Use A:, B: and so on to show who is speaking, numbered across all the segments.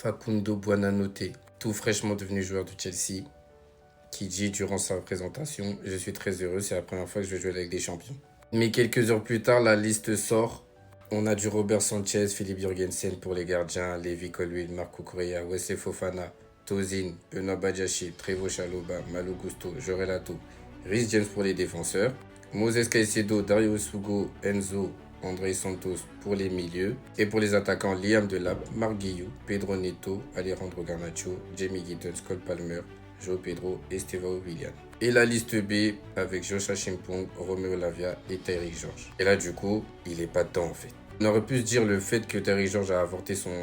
A: Facundo Buonanotte, tout fraîchement devenu joueur de Chelsea, qui dit durant sa présentation: Je suis très heureux, c'est la première fois que je vais jouer avec des champions. Mais quelques heures plus tard, la liste sort. On a du Robert Sanchez, Philippe Jurgensen pour les gardiens, Levi Colwill, Marco Correa, Wesley Fofana, Tozin, Benoît Badiachil, Trevoh Chalobah, Malo Gusto, Jorel Ato, Reece James pour les défenseurs, Moses Caicedo, Dario Sugo, Enzo, André Santos pour les milieux. Et pour les attaquants, Liam Delap, Marc Guillou, Pedro Neto, Alejandro Garnacho, Jamie Giddens, Cole Palmer, João Pedro et Estevão Willian. Et la liste B avec Joshua Chimpong, Romeo Lavia et Tyrick George. Et là, du coup, il est pas dedans en fait. On aurait pu se dire le fait que Tyrick George a avorté son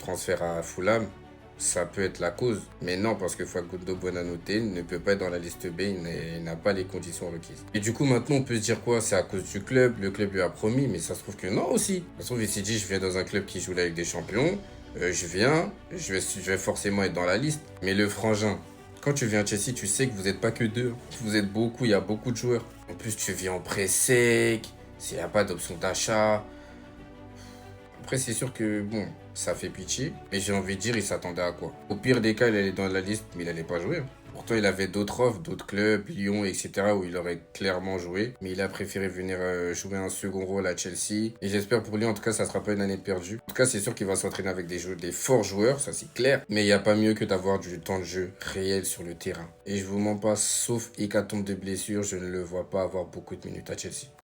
A: transfert à Fulham, ça peut être la cause. Mais non, parce que Facundo Buonanotte ne peut pas être dans la liste B, il n'a pas les conditions requises. Et du coup, maintenant, on peut se dire quoi? C'est à cause du club, le club lui a promis, mais ça se trouve que non aussi. Ça se trouve, il s'est dit, je viens dans un club qui joue avec des champions, je vais forcément être dans la liste. Mais le frangin, quand tu viens à Chelsea, tu sais que vous n'êtes pas que deux. Vous êtes beaucoup, il y a beaucoup de joueurs. En plus, tu viens en prêt sec, il n'y a pas d'option d'achat. Après, c'est sûr que, bon, ça fait pitié. Mais j'ai envie de dire, il s'attendait à quoi? Au pire des cas, il allait dans la liste, mais il allait pas jouer. Pourtant, il avait d'autres offres, d'autres clubs, Lyon, etc., où il aurait clairement joué. Mais il a préféré venir jouer un second rôle à Chelsea. Et j'espère pour lui, en tout cas, ça sera pas une année perdue. En tout cas, c'est sûr qu'il va s'entraîner avec des forts joueurs, ça c'est clair. Mais il n'y a pas mieux que d'avoir du temps de jeu réel sur le terrain. Et je vous mens pas, sauf hécatombe de blessures, je ne le vois pas avoir beaucoup de minutes à Chelsea.